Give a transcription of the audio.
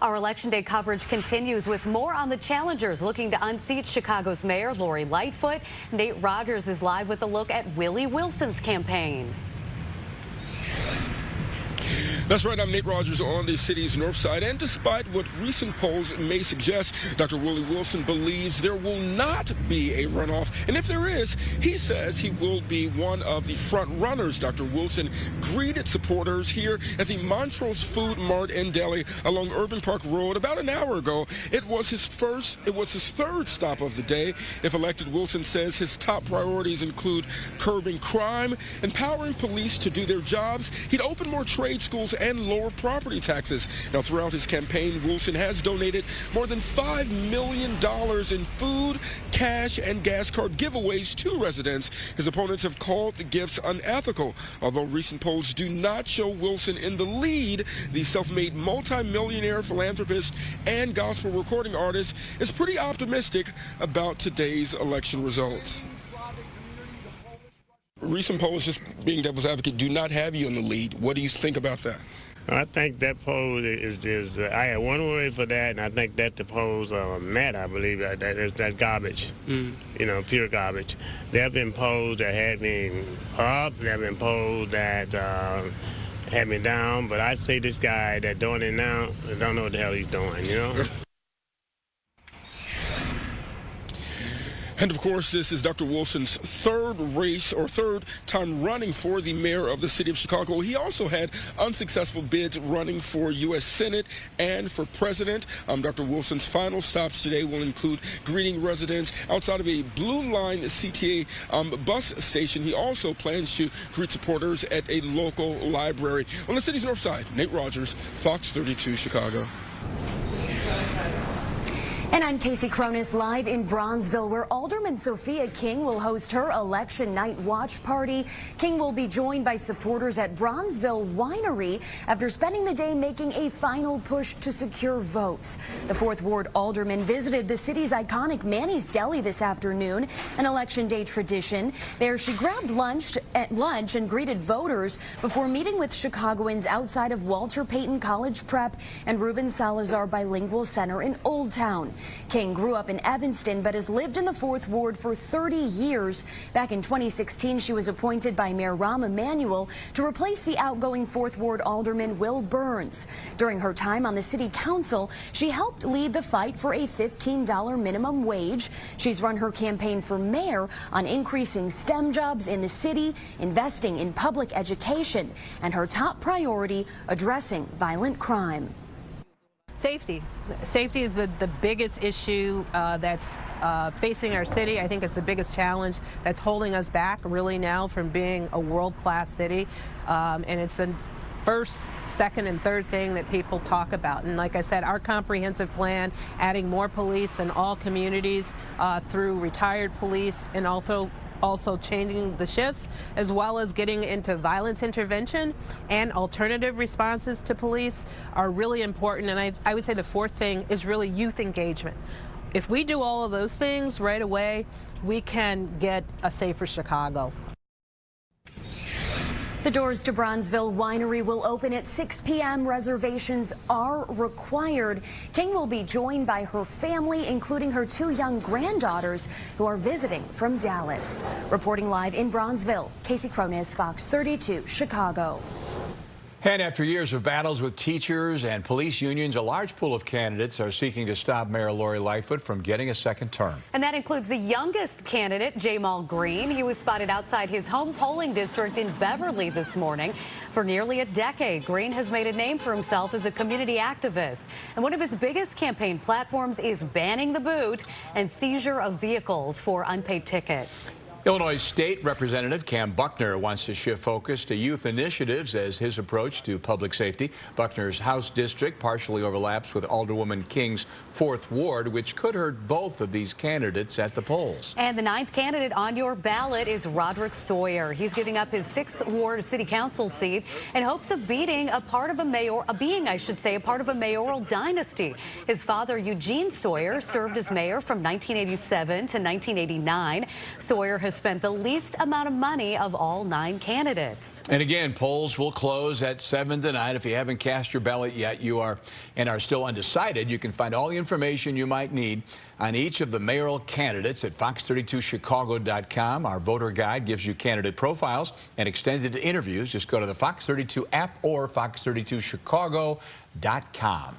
Our Election Day coverage continues with more on the challengers looking to unseat Chicago's Mayor Lori Lightfoot. Nate Rogers is live with a look at Willie Wilson's campaign. That's right, I'm Nate Rogers on the city's north side, and despite what recent polls may suggest, Dr. Willie Wilson believes there will not be a runoff, and if there is, he says he will be one of the front runners. Dr. Wilson greeted supporters here at the Montrose Food Mart and Deli along Urban Park Road about an hour ago. It was his third stop of the day. If elected, Wilson says his top priorities include curbing crime, empowering police to do their jobs. He'd open more trade schools and lower property taxes. Now, throughout his campaign, Wilson has donated more than $5 million in food, cash, and gas card giveaways to residents. His opponents have called the gifts unethical. Although recent polls do not show Wilson in the lead, the self-made multi-millionaire philanthropist and gospel recording artist is pretty optimistic about today's election results. Recent polls, just being devil's advocate, do not have you in the lead. What do you think about that? I think that poll is I had one word for that, and I think that the polls are met. I believe that's garbage, you know, pure garbage. There have been polls that had me up, there have been polls that had me down, but I say this guy that doing it now, don't know what the hell he's doing, you know? And of course, this is Dr. Wilson's third time running for the mayor of the city of Chicago. He also had unsuccessful bids running for U.S. Senate and for president. Dr. Wilson's final stops today will include greeting residents outside of a Blue Line CTA bus station. He also plans to greet supporters at a local library. On the city's north side, Nate Rogers, Fox 32, Chicago. And I'm Casey Cronus live in Bronzeville, where Alderman Sophia King will host her election night watch party. King will be joined by supporters at Bronzeville Winery after spending the day making a final push to secure votes. The 4th Ward Alderman visited the city's iconic Manny's Deli this afternoon, an election day tradition. There she grabbed lunch and greeted voters before meeting with Chicagoans outside of Walter Payton College Prep and Ruben Salazar Bilingual Center in Old Town. King grew up in Evanston but has lived in the 4th Ward for 30 years. Back in 2016, she was appointed by Mayor Rahm Emanuel to replace the outgoing 4th Ward Alderman Will Burns. During her time on the city council, she helped lead the fight for a $15 minimum wage. She's run her campaign for mayor on increasing STEM jobs in the city, investing in public education, and her top priority, addressing violent crime. Safety. Safety is the biggest issue that's facing our city. I think it's the biggest challenge that's holding us back really now from being a world-class city. And it's the first, second, and third thing that people talk about. And like I said, our comprehensive plan, adding more police in all communities through retired police and also changing the shifts, as well as getting into violence intervention and alternative responses to police are really important. And I would say the fourth thing is really youth engagement. If we do all of those things right away, we can get a safer Chicago. The doors to Bronzeville Winery will open at 6 p.m. Reservations are required. King will be joined by her family, including her 2 young granddaughters who are visiting from Dallas. Reporting live in Bronzeville, Casey Cronus, Fox 32, Chicago. And after years of battles with teachers and police unions, a large pool of candidates are seeking to stop Mayor Lori Lightfoot from getting a second term. And that includes the youngest candidate, Jamal Green. He was spotted outside his home polling district in Beverly this morning. For nearly a decade, Green has made a name for himself as a community activist. And one of his biggest campaign platforms is banning the boot and seizure of vehicles for unpaid tickets. Illinois State Representative Cam Buckner wants to shift focus to youth initiatives as his approach to public safety. Buckner's House district partially overlaps with Alderwoman King's 4th Ward, which could hurt both of these candidates at the polls. And the 9th candidate on your ballot is Roderick Sawyer. He's giving up his 6th Ward City Council seat in hopes of being a part of a mayoral dynasty. His father, Eugene Sawyer, served as mayor from 1987 to 1989. Sawyer has spent the least amount of money of all 9 candidates. And again, polls will close at 7 tonight. If you haven't cast your ballot yet, you are still undecided, you can find all the information you might need on each of the mayoral candidates at fox32chicago.com. Our voter guide gives you candidate profiles and extended interviews. Just go to the Fox 32 app or fox32chicago.com.